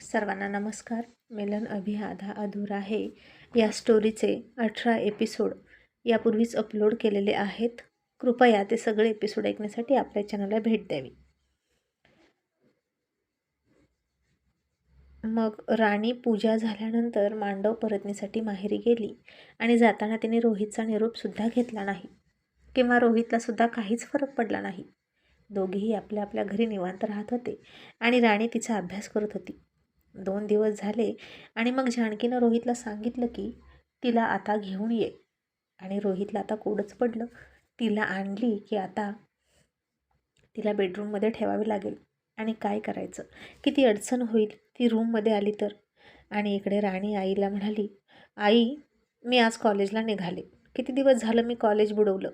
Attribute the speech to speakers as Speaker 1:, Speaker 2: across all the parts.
Speaker 1: सर्वांना नमस्कार. मिलन अभी आधा अधुरा है या स्टोरीचे 18 एपिसोड यापूर्वीच अपलोड केलेले आहेत. कृपया ते सगळे एपिसोड ऐकण्यासाठी आपल्या चॅनलला भेट द्यावी. मग राणी पूजा झाल्यानंतर मांडव परतण्यासाठी माहेरी गेली आणि जाताना तिने रोहितचा निरोपसुद्धा घेतला नाही किंवा रोहितलासुद्धा काहीच फरक पडला नाही. दोघेही आपल्या आपल्या घरी निवांत राहत होते आणि राणी तिचा अभ्यास करत होती. 2 दिवस झाले आणि मग जानकीनं रोहितला सांगितलं की तिला आता घेऊन ये. आणि रोहितला आता कोडच पडलं. तिला आणली की आता तिला बेडरूममध्ये ठेवावी लागेल आणि काय करायचं, किती अडचण होईल ती रूममध्ये आली तर. आणि इकडे राणी आईला म्हणाली, आई मी आज कॉलेजला निघाले, किती दिवस झालं मी कॉलेज बुडवलं.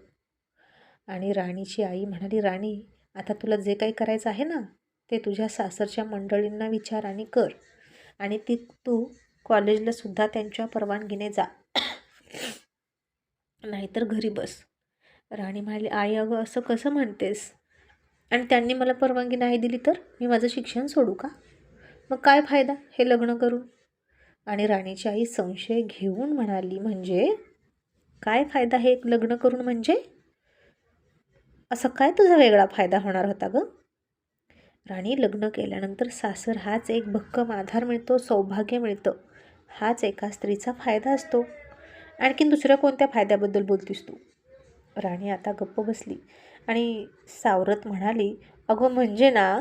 Speaker 1: आणि राणीची आई म्हणाली, राणी आता तुला जे काही करायचं आहे ना ते तुझ्या सासरच्या मंडळींना विचार आणि कर. आणि तू कॉलेजला सुद्धा त्यांच्या परवानगीने जा, नाहीतर घरी बस. राणी म्हणाली, आई अगं असं कसं म्हणतेस, आणि त्यांनी मला परवानगी नाही दिली तर मी माझं शिक्षण सोडू का? मग काय फायदा हे लग्न करून? आणि राणीची आई संशय घेऊन म्हणाली, म्हणजे काय फायदा हे लग्न करून, म्हणजे असं काय तुझा वेगळा फायदा होणार होता गं? राणी, लग्न केल्यानंतर सासर हाच एक भक्कम आधार मिळतो, सौभाग्य मिळतं. हाच एका स्त्रीचा फायदा असतो. आणखीन दुसऱ्या कोणत्या फायद्याबद्दल बोलतीस तू? राणी आता गप्प बसली आणि सावरत म्हणाली, अगं म्हणजे ना,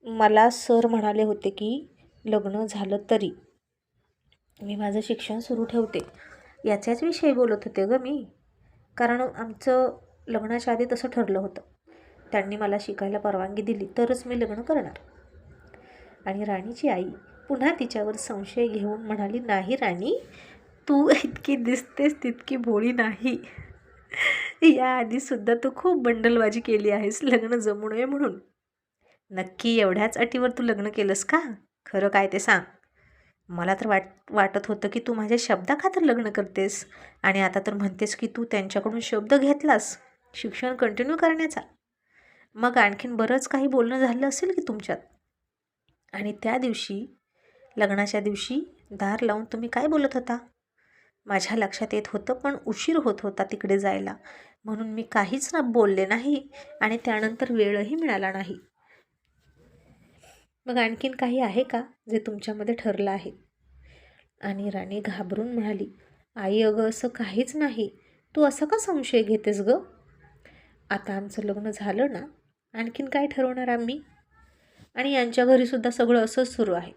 Speaker 1: मला सर म्हणाले होते की लग्न झालं तरी मी माझं शिक्षण सुरू ठेवते, याच्याच विषयी बोलत होते गं मी. कारण आमचं लग्नाच्या आधी तसं ठरलं होतं. त्यांनी मला शिकायला परवानगी दिली तरच मी लग्न करणार. आणि राणीची आई पुन्हा तिच्यावर संशय घेऊन म्हणाली, नाही राणी, तू इतकी दिसतेस तितकी भोळी नाही. याआधीसुद्धा तू खूप बंडलबाजी केली आहेस लग्न जमू नये म्हणून. नक्की एवढ्याच अटीवर तू लग्न केलंस का? खरं काय ते सांग. मला तर वाटत होतं की तू माझ्या शब्दाखातर लग्न करतेस, आणि आता तर म्हणतेस की तू त्यांच्याकडून शब्द घेतलास शिक्षण कंटिन्यू करण्याचा. मग आणखीन बरंच काही बोलणं झालं असेल की तुमच्यात. आणि त्या दिवशी, लग्नाच्या दिवशी दार लावून तुम्ही काय बोलत होता? माझ्या लक्षात येत होतं, पण उशीर होत होता तिकडे जायला, म्हणून मी काहीच बोलले नाही आणि त्यानंतर वेळही मिळाला नाही. मग आणखीन काही आहे का जे तुमच्यामध्ये ठरलं आहे? आणि राणी घाबरून म्हणाली, आई अगं असं काहीच नाही. तू असं का संशय घेतेस गं? आता आमचं लग्न झालं ना, आणखीन काय ठरवणार आम्ही? आणि यांच्या घरीसुद्धा सगळं असंच सुरू आहे.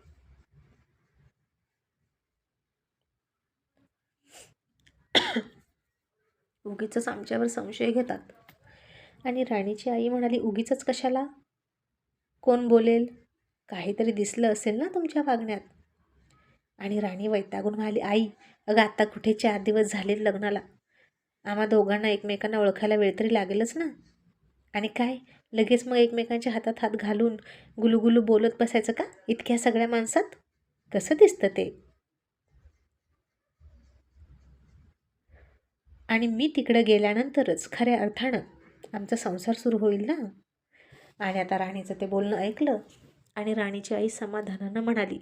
Speaker 1: उगीचच आमच्यावर संशय घेतात. आणि राणीची आई म्हणाली, उगीचच कशाला? कोण बोलेल? काहीतरी दिसलं असेल ना तुमच्या वागण्यात. आणि राणी वैतागून म्हणाली, आई अगं आता कुठे 4 दिवस झाले लग्नाला, आम्हा दोघांना एकमेकांना ओळखायला वेळ तरी लागेलच ना. आणि काय लगेच मग एकमेकांच्या हातात हात घालून गुलुगुलू बोलत बसायचं का इतक्या सगळ्या माणसात? कसं दिसतं ते? आणि मी तिकडं गेल्यानंतरच खऱ्या अर्थानं आमचा संसार सुरू होईल ना. आणि आता राणीचं ते बोलणं ऐकलं आणि राणीची आई समाधानानं म्हणाली,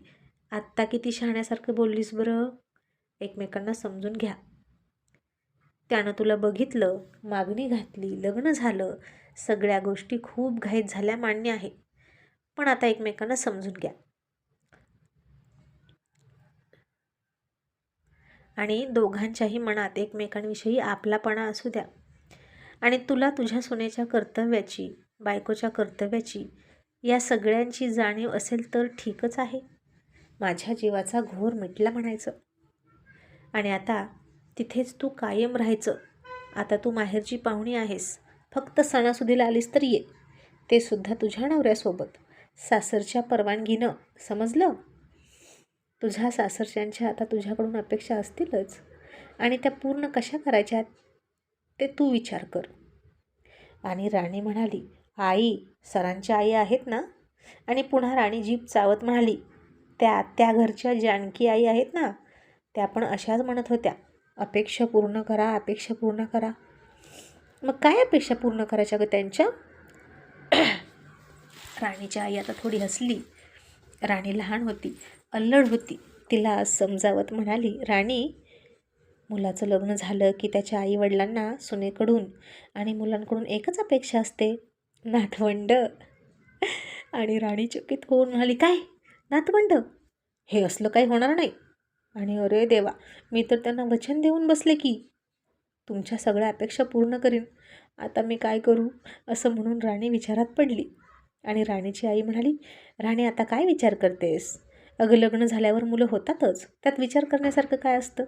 Speaker 1: आत्ता किती शहाण्यासारखं बोललीस बरं. एकमेकांना समजून घ्या. त्यानं तुला बघितलं, मागणी घातली, लग्न झालं, सगळ्या गोष्टी खूप घाईत झाल्या, मान्य आहे, पण आता एकमेकांना समजून घ्या. आणि दोघांच्याही मनात एकमेकांविषयी आपलापणा असू द्या. आणि तुला तुझ्या सुनेच्या कर्तव्याची, बायकोच्या कर्तव्याची, या सगळ्यांची जाणीव असेल तर ठीकच आहे. माझ्या जीवाचा घोर मिटला म्हणायचं. आणि आता तिथेच तू कायम राहायचं. आता तू माहेरची पाहुणी आहेस, फक्त सणासुदीला आलीस तर ये, ते सुद्धा तुझ्या नवऱ्यासोबत, सासरच्या परवानगीनं, समजलं? तुझ्या सासरच्यांच्या आता तुझ्याकडून अपेक्षा असतीलच, आणि त्या पूर्ण कशा करायच्या ते तू विचार कर. आणि राणी म्हणाली, आई सरांच्या आई आहेत ना. आणि पुन्हा राणी जीभ चावत म्हणाली, त्या घरच्या जानकी आई आहेत ना, त्या पण अशाच म्हणत होत्या, अपेक्षा पूर्ण करा, अपेक्षा पूर्ण करा. मग काय अपेक्षा पूर्ण करायच्या ग त्यांच्या? राणीची आई आता थोडी हसली राणी लहान होती, अल्लड होती. तिला समजावत म्हणाली, राणी, मुलाचं लग्न झालं की त्याच्या आईवडिलांना सुनेकडून आणि मुलांकडून एकच अपेक्षा असते, नातवंड. आणि राणी चकित होऊन म्हणाली, काय नातवंड? हे असलं काही होणार नाही. आणि अरे देवा, मी तर त्यांना वचन देऊन बसले की तुमच्या सगळ्या अपेक्षा पूर्ण करीन. आता मी काय करू? असं म्हणून राणी विचारात पडली. आणि राणीची आई म्हणाली, राणी, आता काय विचार करतेस? अगं, लग्न झाल्यावर मुलं होतातच, त्यात विचार करण्यासारखं काय असतं?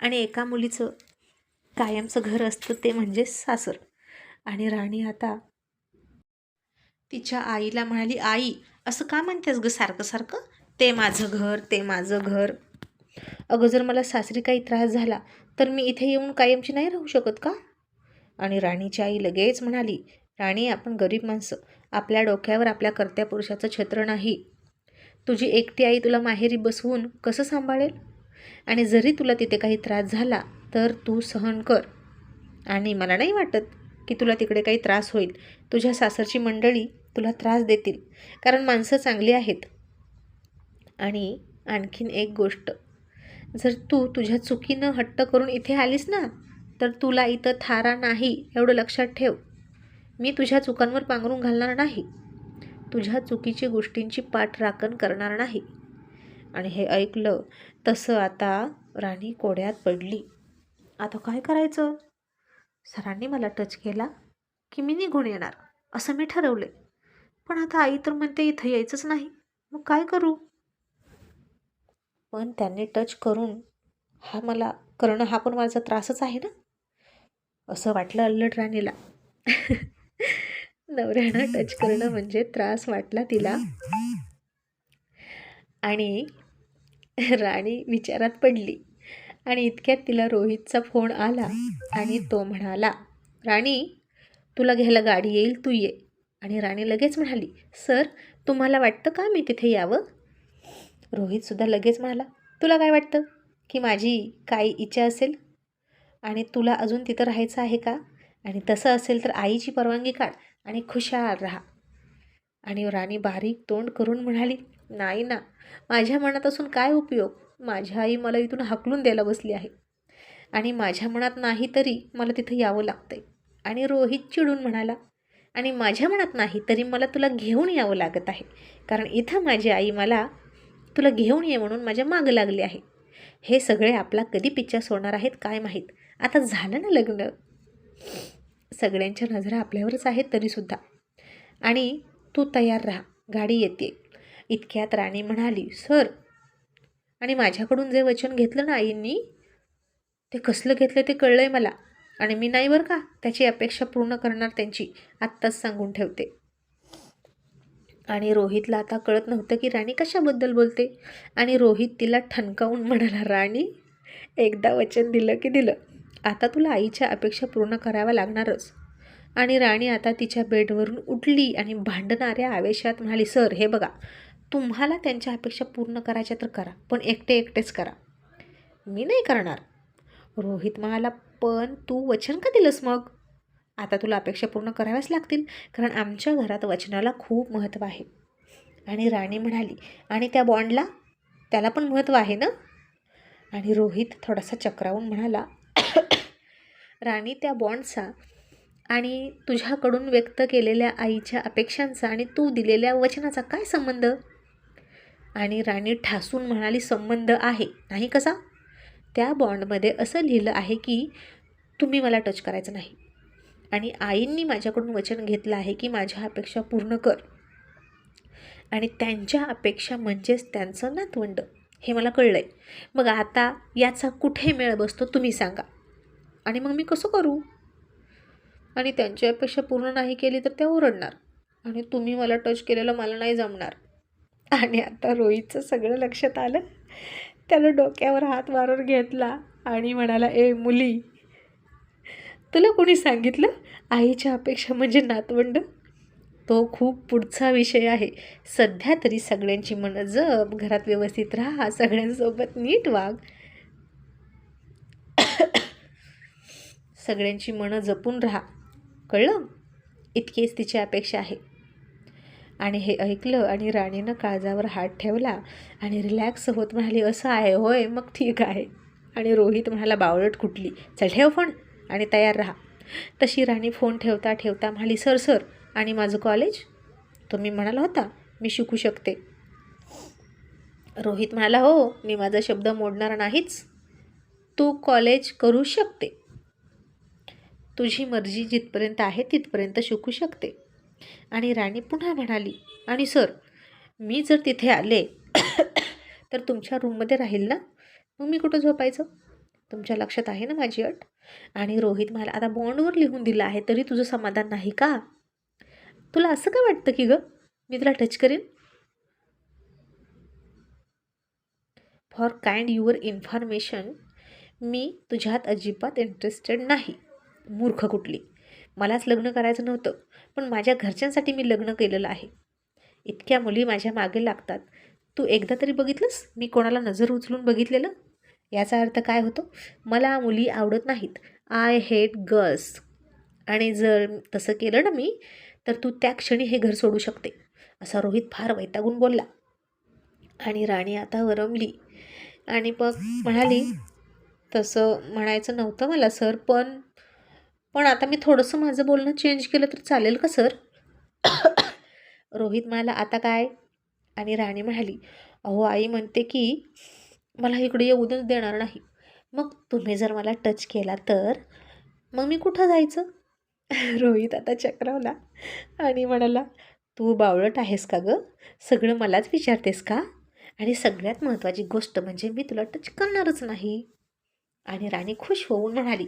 Speaker 1: आणि एका मुलीचं कायमचं घर असतं ते म्हणजे सासर. आणि राणी आता तिच्या आईला म्हणाली, आई, असं का म्हणतेस गं सारखं सारखं? ते माझं घर, ते माझं घर. अगं, जर मला सासरी काही त्रास झाला तर मी इथे येऊन कायमची नाही राहू शकत का? आणि राणीची आई लगेच म्हणाली, राणी, आपण गरीब माणसं, आपल्या डोक्यावर आपल्या कर्त्या पुरुषाचं छत्र नाही. तुझी एकटी आई तुला माहेरी बसवून कसं सांभाळेल? आणि जरी तुला तिथे काही त्रास झाला तर तू सहन कर. आणि मला नाही वाटत की तुला तिकडे काही त्रास होईल. तुझ्या सासरची मंडळी तुला त्रास देतील, कारण माणसं चांगली आहेत. आणि आणखीन एक गोष्ट, जर तू तुझ्या चुकीनं हट्ट करून इथे आलीस ना, तर तुला इथं थारा नाही, एवढं लक्षात ठेव. मी तुझ्या चुकांवर पांघरून घालणार नाही, तुझ्या चुकीची गोष्टींची पाठराखण करणार नाही. आणि हे ऐकलं तसं आता राणी कोड्यात पडली. आता काय करायचं? सरांनी मला टच केला की मी निघून येणार असं मी ठरवले, पण आता आई तर म्हणते इथं यायचंच नाही, मग काय करू? पण त्यांनी टच करून मला करणं हा पण माझा त्रासच आहे ना, असं वाटलं अल्लड राणीला. नवऱ्यानं टच करणं म्हणजे त्रास वाटला तिला. आणि राणी विचारात पडली. आणि इतक्यात तिला रोहितचा फोन आला आणि तो म्हणाला, राणी, तुला घ्यायला गाडी येईल, तू ये. आणि राणी लगेच म्हणाली, सर, तुम्हाला वाटतं का मी तिथे यावं? रोहितसुद्धा लगेच म्हणाला, तुला काय वाटतं की माझी काय इच्छा असेल आणि तुला अजून तिथं राहायचं आहे का? आणि तसं असेल तर आईची परवानगी काढ आणि खुशाल राहा. आणि राणी बारीक तोंड करून म्हणाली, नाही ना, माझ्या मनात असून काय उपयोग? माझी आई मला इथून हाकलून द्यायला बसली आहे आणि माझ्या मनात नाही तरी मला तिथं यावं लागतंय. आणि रोहित चिडून म्हणाला, आणि माझ्या मनात नाही तरी मला तुला घेऊन यावं लागत आहे, कारण इथं माझी आई मला तुला घेऊन ये म्हणून माझ्या मागं लागली आहे. हे सगळे आपला कधी पिच्चा सोडणार आहेत काय माहीत. आता झालं ना लग्न, सगळ्यांच्या नजरा आपल्यावरच आहेत तरीसुद्धा. आणि तू तयार राहा, गाडी येते. इतक्यात राणी म्हणाली, सर, आणि माझ्याकडून जे वचन घेतलं ना आईंनी, ते कसलं घेतलं ते कळलं आहे मला. आणि मी नाही बरं का त्याची अपेक्षा पूर्ण करणार त्यांची, आत्ताच सांगून ठेवते. आणि रोहितला आता कळत नव्हतं की राणी कशाबद्दल बोलते. आणि रोहित तिला ठणकावून म्हणाला, राणी, एकदा वचन दिलं की दिलं, आता तुला आईच्या अपेक्षा पूर्ण कराव्या लागणारच. आणि राणी आता तिच्या बेडवरून उठली आणि भांडणाऱ्या आवेशात म्हणाली, सर, हे बघा, तुम्हाला त्यांच्या अपेक्षा पूर्ण करायच्या तर करा, पण एकटेच करा. मी नाही करणार. रोहित म्हणाला, पण तू वचन का दिलंस मग? आता तुला अपेक्षा पूर्ण कराव्याच लागतील, कारण आमच्या घरात वचनाला खूप महत्त्व आहे. आणि राणी म्हणाली, आणि त्या बॉन्डला, त्याला पण महत्त्व आहे ना? आणि रोहित थोडासा चक्रावून म्हणाला, राणी, त्या बॉन्डचा आणि तुझ्याकडून व्यक्त केलेल्या आईच्या अपेक्षांचा आणि तू दिलेल्या वचनाचा काय संबंध? आणि राणी ठासून म्हणाली, संबंध आहे. नाही कसा? त्या बॉन्डमध्ये असं लिहिलं आहे की तुम्ही मला टच करायचं नाही. आणि आईंनी माझ्याकडून वचन घेतलं आहे की माझ्या अपेक्षा पूर्ण कर. आणि त्यांच्या अपेक्षा म्हणजेच त्यांचं नातवंड, हे मला कळलं आहे. मग आता याचा कुठे मेळ बसतो तुम्ही सांगा, आणि मग मी कसं करू? आणि त्यांची अपेक्षा पूर्ण नाही केली तर त्या ओरडणार, आणि तुम्ही मला टच केलेलं मला नाही जमणार. आणि आता रोहितचं सगळं लक्षात आलं. त्यानं डोक्यावर हात मारून घेतला आणि म्हणाला, ए मुली, तुला कोणी सांगितलं आईच्या अपेक्षा म्हणजे नातवंड? तो खूप पुढचा विषय आहे. सध्या तरी सगळ्यांची मनं जप, घरात व्यवस्थित राहा, सगळ्यांसोबत नीट वाग, सगळ्यांची मनं जपून राहा, कळलं? इतकीच तिची अपेक्षा आहे. आणि हे ऐकलं आणि राणीनं काळजावर हात ठेवला आणि रिलॅक्स होत म्हणाली, असं आहे होय, मग ठीक आहे. आणि रोहित म्हणाला, बावळट कुठली, चल ठेव फोन आणि तयार राहा. तशी राणी फोन ठेवता ठेवता म्हणाली, सर सर आणि माझं कॉलेज, तुम्ही म्हणाला होता मी शिकू शकते. रोहित म्हणाला, हो, मी माझा शब्द मोडणार नाहीच. तू कॉलेज करू शकते, तुझी मर्जी जिथपर्यंत आहे तिथपर्यंत शिकू शकते. आणि राणी पुन्हा म्हणाली, आणि सर मी जर तिथे आले तर तुमच्या रूममध्ये राहील ना, मग मी कुठं झोपायचं, तुमच्या लक्षात आहे ना माझी अट. आणि रोहित म्हणाला, आता बॉन्डवर लिहून दिलं आहे तरी तुझं समाधान नाही का, तुला असं काय वाटतं की मी तुला टच करेन. फॉर काइंड युअर इन्फॉर्मेशन, मी तुझ्यात अजिबात इंटरेस्टेड नाही. मूर्ख कुठली, मलाच लग्न करायचं नव्हतं, पण माझ्या घरच्यांसाठी मी लग्न केलेलं आहे. इतक्या मुली माझ्या मागे लागतात, तू एकदा तरी बघितलंस मी कोणाला नजर उचलून बघितलेलं. याचा अर्थ काय होतो, मला मुली आवडत नाहीत, आय हेट गर्ल्स. आणि जर तसं केलं ना मी, तर तू त्या क्षणी हे घर सोडू शकते, असा रोहित फार वैतागून बोलला. आणि राणी आता वरमली आणि मग म्हणाली, तसं म्हणायचं नव्हतं मला सर, पण पण आता मी थोडंसं माझं बोलणं चेंज केलं तर चालेल का सर. रोहित म्हणाला, आता काय. आणि राणी म्हणाली, अहो आई म्हणते की मला इकडे येऊनच देणार नाही, मग तुम्ही जर मला टच केला तर मग मी कुठं जायचं. रोहित आता चक्रावला आणि म्हणाला, तू बावळट आहेस का गं, सगळं मलाच विचारतेस का, आणि सगळ्यात महत्त्वाची गोष्ट म्हणजे मी तुला टच करणारच नाही. आणि राणी खुश होऊन म्हणाली,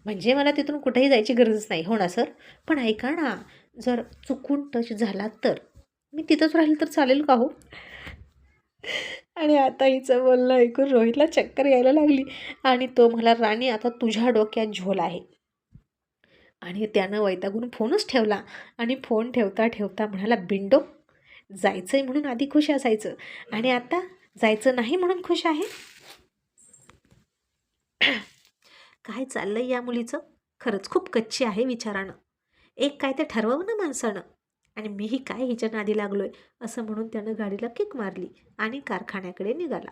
Speaker 1: म्हणजे मला तिथून कुठेही जायची गरजच नाही, हो ना सर. पण ऐका ना, जर चुकून टच झाला तर मी तिथंच राहील तर चालेल का हो. आणि आता हिचं बोलणं ऐकून रोहितला चक्कर यायला लागली आणि तो म्हणाला, राणी आता तुझ्या डोक्यात झोल आहे. आणि त्यानं वैतागून फोनच ठेवला आणि फोन ठेवता ठेवता म्हणाला, बिंडो, जायचं आहे म्हणून आधी खुश असायचं आणि आता जायचं नाही म्हणून खुश आहे. काय चाललंय या मुलीचं, खरंच खूप कच्ची आहे विचारानं. एक काय ते ठरवावं ना माणसानं, आणि मीही काय हिच्या नादी लागलोय, असं म्हणून त्यानं गाडीला किक मारली आणि कारखान्याकडे निघाला.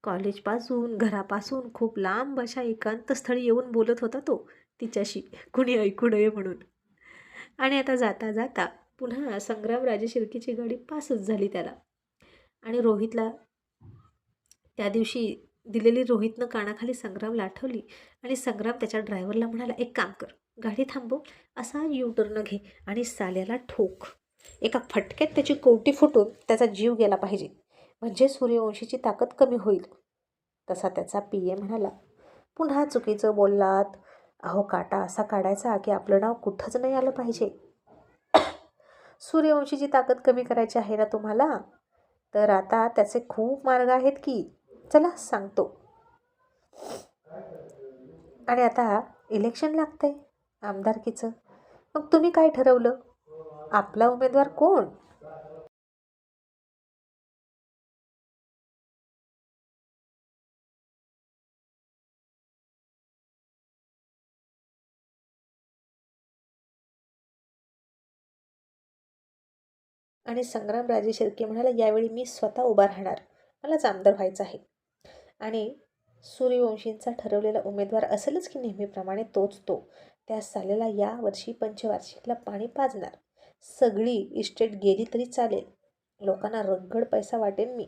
Speaker 1: कॉलेजपासून घरापासून खूप लांब अशा एकांत स्थळी येऊन बोलत होता तो तिच्याशी, कुणी ऐकू नये म्हणून. आणि आता जाता जाता पुन्हा संग्रामराजे शिर्केची गाडी पासच झाली त्याला. आणि रोहितला त्या दिवशी दिलेली रोहितनं कानाखाली संग्रामला आठवली आणि संग्राम त्याच्या ड्रायव्हरला म्हणाला, एक काम कर, गाडी थांबव, असा U-टर्न घे आणि साल्याला ठोक. एका फटक्यात त्याची कवटी फुटून त्याचा जीव गेला पाहिजे, म्हणजे सूर्यवंशीची ताकद कमी होईल. तसा त्याचा PA म्हणाला, पुन्हा चुकीचं बोललात. अहो, काटा असा काढायचा की आपलं नाव कुठंच नाही आलं पाहिजे. सूर्यवंशीची ताकद कमी करायची आहे ना तुम्हाला, तर आता त्याचे खूप मार्ग आहेत की, चला सांगतो. आणि आता इलेक्शन लागतंय आमदारकीचं, मग तुम्ही काय ठरवलं, आपला उमेदवार कोण. आणि संग्रामराजे शिर्के म्हणाला, यावेळी मी स्वतः उभा राहणार, मलाच आमदार व्हायचं आहे. आणि सूर्यवंशींचा ठरवलेला उमेदवार असेलच की नेहमीप्रमाणे तोच तो. त्या सालेला यावर्षी पंचवार्षिकला पाणी पाजणार. सगळी इस्टेट गेली तरी चालेल, लोकांना रगड पैसा वाटेन मी,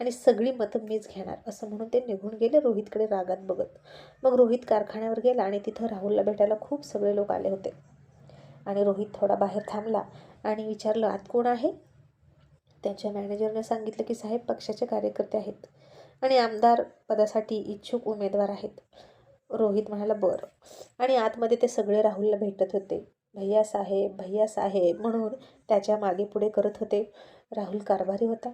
Speaker 1: आणि सगळी मतं मीच घेणार, असं म्हणून ते निघून गेले रोहितकडे रागात बघत. मग रोहित कारखान्यावर गेला आणि तिथं राहुलला भेटायला खूप सगळे लोक आले होते. आणि रोहित थोडा बाहेर थांबला आणि विचारलं, आत कोण आहे. त्यांच्या मॅनेजरने सांगितलं की साहेब पक्षाचे कार्यकर्ते आहेत आणि आमदार पदासाठी इच्छुक उमेदवार आहेत. रोहित म्हणाला, बरं. आणि आतमध्ये ते सगळे राहुलला भेटत होते. भैया साहेब म्हणून त्याच्या मागे पुढे करत होते. राहुल कारभारी होता,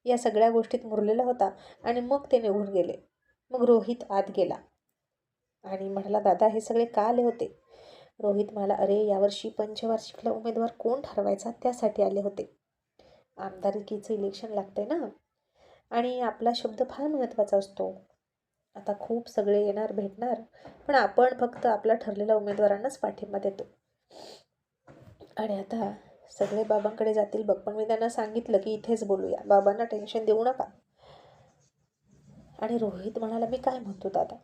Speaker 1: या सगळ्या गोष्टीत मुरलेला होता. आणि मग ते निघून गेले. मग रोहित आत गेला आणि म्हणाला, दादा हे सगळे का आले होते. रोहित म्हणाला, अरे यावर्षी पंचवार्षिकला उमेदवार कोण ठरवायचा त्यासाठी आले होते. आमदारकीचं इलेक्शन लागतंय ना, आणि आपला शब्द फार महत्त्वाचा असतो. आता खूप सगळे येणार भेटणार, पण आपण फक्त आपला ठरलेल्या उमेदवारांनाच पाठिंबा देतो. आणि आता सगळे बाबांकडे जातील बघ, पण मी त्यांना सांगितलं की इथेच बोलूया, बाबांना टेन्शन देऊ नका. आणि रोहित म्हणाला, मी काय म्हणतो दादा,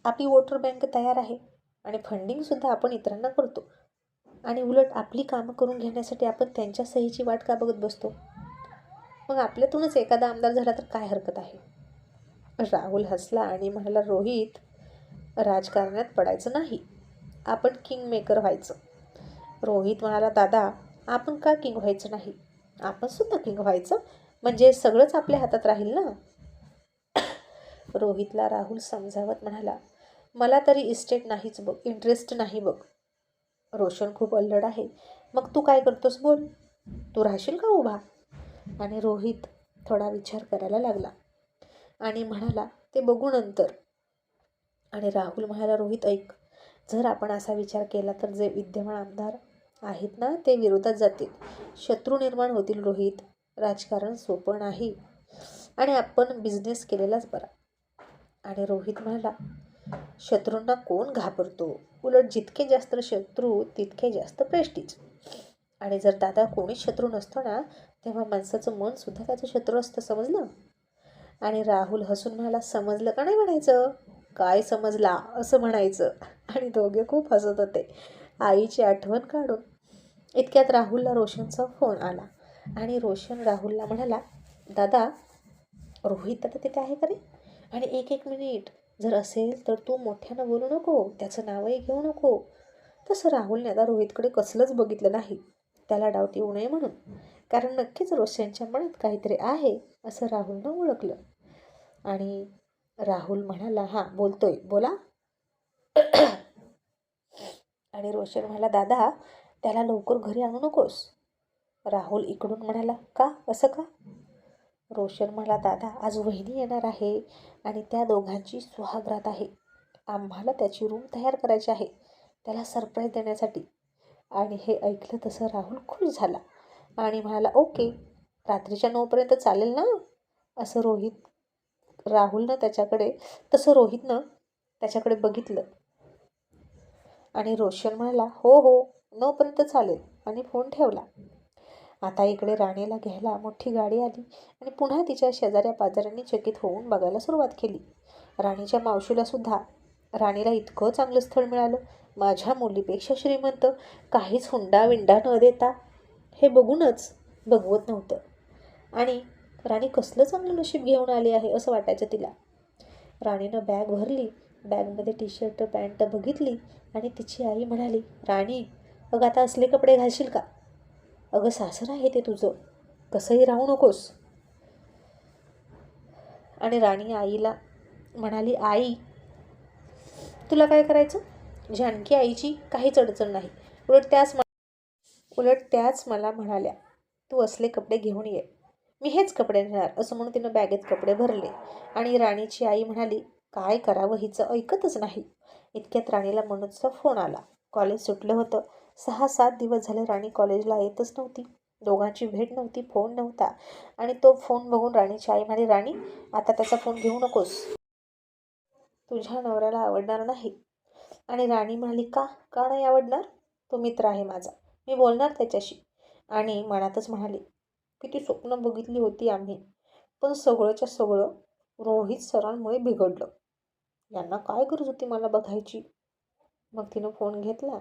Speaker 1: आपली वोटर बँक तयार आहे आणि फंडिंगसुद्धा आपण इतरांना करतो, आणि उलट आपली कामं करून घेण्यासाठी आपण त्यांच्या सहीची वाट का बघत बसतो? मग आपल्यातूनच एखादा आमदार झाला तर काय हरकत आहे? राहुल हसला आणि म्हणाला, रोहित, राजकारणात पडायचं नाही, आपण किंग मेकर व्हायचं. रोहित म्हणाला, दादा, आपण का किंग व्हायचं नाही? आपण सुद्धा किंग व्हायचं, म्हणजे सगळंच आपल्या हातात राहील ना. रोहितला राहुल समजावत म्हणाला, मला तरी इस्टेट नाहीच बघ, इंटरेस्ट नाही बघ. रोशन खूप अल्लड आहे. मग तू काय करतोस बोल, तू राहशील का उभा? आणि रोहित थोडा विचार करायला लागला आणि म्हणाला, ते बघू नंतर. आणि राहुल म्हणाला, रोहित ऐक, जर आपण असा विचार केला तर जे विद्यमान आमदार आहेत ना ते विरोधात जातील, शत्रू निर्माण होतील. रोहित, राजकारण सोपं नाही आणि आपण बिझनेस केलेलाच बरा. आणि रोहित म्हणाला, शत्रूंना कोण घाबरतो, उलट जितके जास्त शत्रू तितके जास्त प्रेस्टीज. आणि जर दादा कोणीच शत्रू नसतो ना, तेव्हा माणसाचं मन सुद्धा त्याचं शत्रू असतं, समजलं? आणि राहुल हसून म्हणाला, समजलं का नाही म्हणायचं, काय समजला असं म्हणायचं. आणि दोघे खूप हसत होते, आईची आठवण काढून. इतक्यात राहुलला रोशनचा फोन आला आणि रोशन राहुलला म्हणाला, दादा, रोहित आता तिथे आहे का रे? आणि एक मिनिट, जर असेल तर तू मोठ्यानं बोलू नको, त्याचं नावही घेऊ नको. तसं राहुलने आता रोहितकडे कसलंच बघितलं नाही, त्याला डाऊट येऊ नये म्हणून, कारण नक्कीच रोशनच्या मनात काहीतरी आहे असं राहुलनं ओळखलं. आणि राहुल म्हणाला, हां बोलतोय, बोला. आणि रोशन म्हणाला, दादा, त्याला लवकर घरी आणू नकोस. राहुल इकडून म्हणाला, का, असं का? रोशन म्हणाला, दादा, आज वहिनी येणार आहे आणि त्या दोघांची सुहागरात आहे. आम्हाला त्याची रूम तयार करायची आहे, त्याला सरप्राईज देण्यासाठी. आणि हे ऐकलं तसं राहुल खुश झाला आणि म्हणाला, ओके, रात्रीच्या 9पर्यंत चालेल ना? असं रोहितनं त्याच्याकडे बघितलं. आणि रोशन म्हणाला, हो हो, 9पर्यंत चालेल, आणि फोन ठेवला. आता इकडे राणीला घ्यायला मोठी गाडी आली आणि पुन्हा तिच्या शेजाऱ्या पाजाऱ्यांनी चकित होऊन बघायला सुरुवात केली. राणीच्या मावशीला सुद्धा राणीला इतकं चांगलं स्थळ मिळालं, माझ्या मुलीपेक्षा श्रीमंत, काहीच हुंडा विंडा न देता. हे बघूनच बघवत नव्हतं. आणि राणी कसलं चांगलं नशीब घेऊन आली आहे असं वाटायचं तिला. राणीनं बॅग भरली, बॅगमध्ये टी शर्ट पॅन्ट बघितली आणि तिची आई म्हणाली, राणी, अगं आता असले कपडे घालशील का? अगं सासर आहे ते तुझं, कसंही राहू नकोस. आणि राणी आईला म्हणाली, आई, तुला काय करायचं? जानकी आईची काहीच अडचण नाही, उलट त्याच मला म्हणाल्या, तू असले कपडे घेऊन ये, मी हेच कपडे नेणार, असं म्हणून तिनं बॅगेत कपडे भरले. आणि राणीची आई म्हणाली, काय करावं, हिचं ऐकतच नाही. इतक्यात राणीला मनोजचा फोन आला. कॉलेज सुटलं होतं. 6-7 दिवस झाले राणी कॉलेजला येतच नव्हती. दोघांची भेट नव्हती, फोन नव्हता. आणि तो फोन बघून राणीची आई म्हणाली, राणी, आता त्याचा फोन घेऊ नकोस, तुझ्या नवऱ्याला आवडणार नाही. आणि राणी म्हणाली, का का नाही आवडणार? तो मित्र आहे माझा, मी बोलणार त्याच्याशी. आणि मनातच म्हणाली, किती स्वप्न बघितली होती आम्ही, पण सगळंच्या सगळं रोहित सरांमुळे बिघडलं. यांना काय गरज होती मला बघायची? मग तिनं फोन घेतला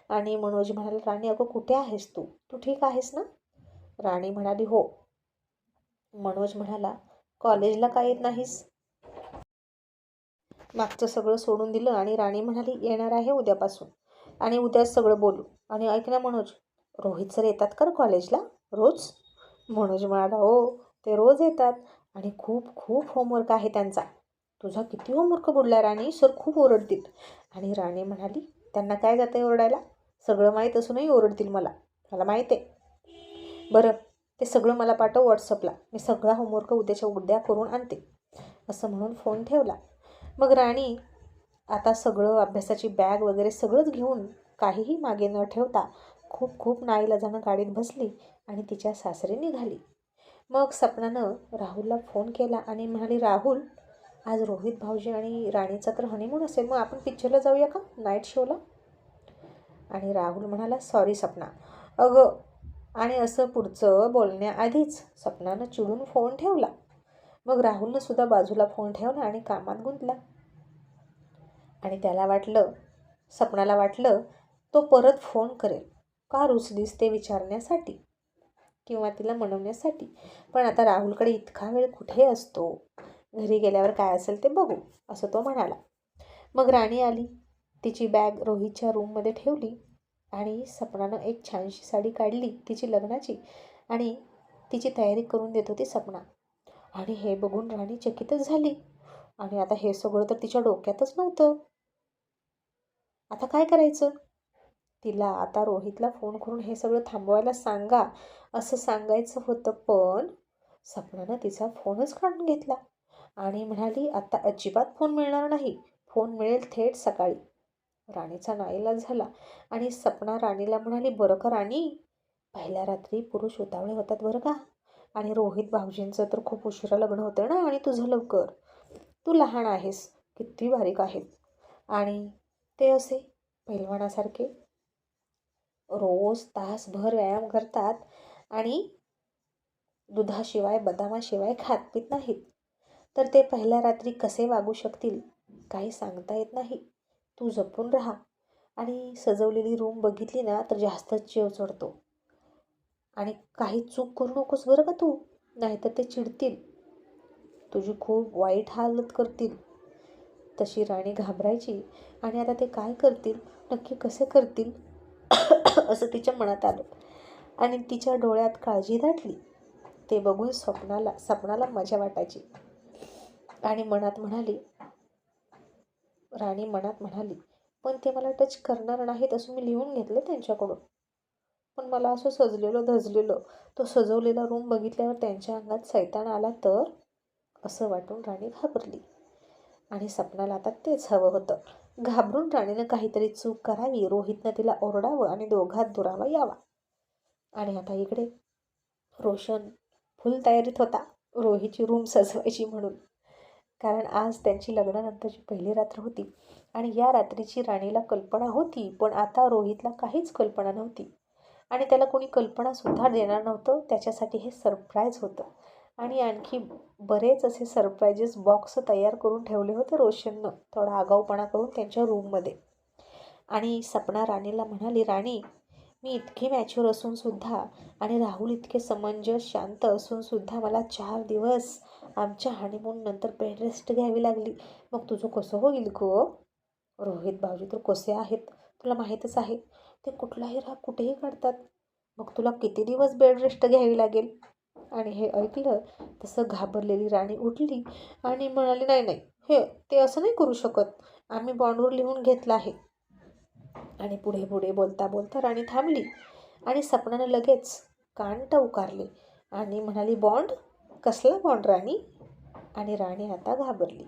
Speaker 1: आणि मनोज म्हणाला, राणी, अगं कुठे आहेस तू, तू ठीक आहेस ना? राणी म्हणाली, हो. मनोज म्हणाला, कॉलेजला का येत नाहीस? मागचं सगळं सोडून दिलं आणि राणी म्हणाली, येणार आहे उद्यापासून, आणि उद्याच सगळं बोलू. आणि ऐक ना मनोज, रोहित सर येतात का कॉलेजला रोज? मनोज म्हणाला, हो, ते रोज येतात आणि खूप खूप होमवर्क आहे त्यांचा. तुझा किती होमवर्क बुडला राणी, सर खूप ओरडतील. आणि राणी म्हणाली, त्यांना काय जातं आहे ओरडायला, सगळं माहीत असूनही ओरडतील मला, मला माहीत आहे. बरं, ते सगळं मला पाठव व्हॉट्सअपला, मी सगळा होमवर्क उद्याच्या उद्या करून आणते. असं म्हणून फोन ठेवला. मग राणी आता सगळं अभ्यासाची बॅग वगैरे सगळंच घेऊन, काहीही मागे न ठेवता, खूप खूप नाईलाजानं गाडीत बसली आणि तिच्या सासरी निघाली. मग सपनानं राहुलला फोन केला आणि म्हणाली, राहुल, आज रोहित भाऊजी आणि राणीचा तर हनीमून असेल, मग आपण पिक्चरला जाऊया का, नाईट शोला? आणि राहुल म्हणाला, सॉरी सपना, अगं आणि असं पुढचं बोलण्याआधीच सपनानं चिडून फोन ठेवला. मग राहुलनं सुद्धा बाजूला फोन ठेवला आणि कामात गुंतला. आणि सपनाला वाटलं तो परत फोन करेल, का रुसलीस ते विचारण्यासाठी किंवा तिला मनवण्यासाठी. पण आता राहुलकडे इतका वेळ कुठे असतो, घरी गेल्यावर काय असेल ते बघू, असं तो म्हणाला. मग राणी आली. तिची बॅग रोहितच्या रूममध्ये ठेवली आणि सपनानं एक छानशी साडी काढली तिची लग्नाची आणि तिची तयारी करून देत होती सपना. आणि हे बघून राणी चकितच झाली. आणि आता हे सगळं तर तिच्या डोक्यातच नव्हतं. आता काय करायचं? तिला आता रोहितला फोन करून हे सगळं थांबवायला सांगा असं सांगायचं होतं, पण सपनानं तिचा फोनच काढून घेतला आणि म्हणाली, आता अजिबात फोन मिळणार नाही, फोन मिळेल थेट सकाळी. राणीचा नाईलाज झाला आणि सपना राणीला म्हणाली, बरं का राणी, पहिल्या रात्री पुरुष उतावळे होतात बरं का, आणि रोहित भाऊजींचं तर खूप उशिरा लग्न होतं ना, आणि तुझं लवकर. तू लहान आहेस, किती बारीक आहेत, आणि ते असे पैलवानासारखे रोज तासभर व्यायाम करतात आणि दुधाशिवाय बदामाशिवाय खात पित नाहीत, तर ते पहिल्या रात्री कसे वागू शकतील काही सांगता येत नाही. तू जपून राहा, आणि सजवलेली रूम बघितली ना तर जास्तच जीव चढतो. आणि काही चूक करू नकोस बरं का तू, नाहीतर ते चिडतील, तुझी खूप वाईट हालत करतील. तशी राणी घाबरायची आणि आता ते काय करतील, नक्की कसे करतील असं तिच्या मनात आलं आणि तिच्या डोळ्यात काळजी दाटली. ते बघून सपनाला मजा वाटायची आणि राणी मनात म्हणाली, पण ते मला टच करणार नाहीत असं मी लिहून घेतलं त्यांच्याकडून. पण मला असं सजलेलं धजलेलं तो सजवलेला रूम बघितल्यावर त्यांच्या अंगात सैतान आला तर, असं वाटून राणी घाबरली. आणि सपनाला आता तेच हवं होतं. घाबरून राणीनं काहीतरी चूक करावी, रोहितनं तिला ओरडावं आणि दोघात दुरावा यावा. आणि आता इकडे रोशन फुल तयारीत होता रोहितची रूम सजवायची म्हणून, कारण आज त्यांची लग्नानंतरची पहिली रात्र होती आणि या रात्रीची राणीला कल्पना होती, पण आता रोहितला काहीच कल्पना नव्हती आणि त्याला कोणी कल्पनासुद्धा देणार नव्हतं. त्याच्यासाठी हे सरप्राईज होतं आणि आणखी बरेच असे सरप्राईजेस बॉक्स तयार करून ठेवले होते रोशननं, थोडा आगाऊपणा करून त्यांच्या रूममध्ये. आणि सपना राणीला म्हणाली, राणी, मी इतकी मॅच्युअर असूनसुद्धा आणि राहुल इतके समंजस शांत असूनसुद्धा मला 4 दिवस आमच्या हनीमून नंतर बेड रेस्ट घ्यावी लागली. मग तुझं कसं होईल गं? रोहित भाऊजी तर कसे आहेत तुला माहीतच आहे, ते कुठलाही राग कुठेही काढतात. मग तुला किती दिवस बेड रेस्ट घ्यावी लागेल? आणि हे ऐकलं तसं घाबरलेली राणी उठली आणि म्हणाली, नाही नाही, ते असं नाही करू शकत, आम्ही बॉन्डवर लिहून घेतलं आहे. आणि पुढे पुढे बोलता बोलता राणी थांबली आणि सपनानं लगेच कान टवकारले आणि म्हणाली, बॉन्ड? कसला बॉन्ड राणी? आणि राणी आता घाबरली.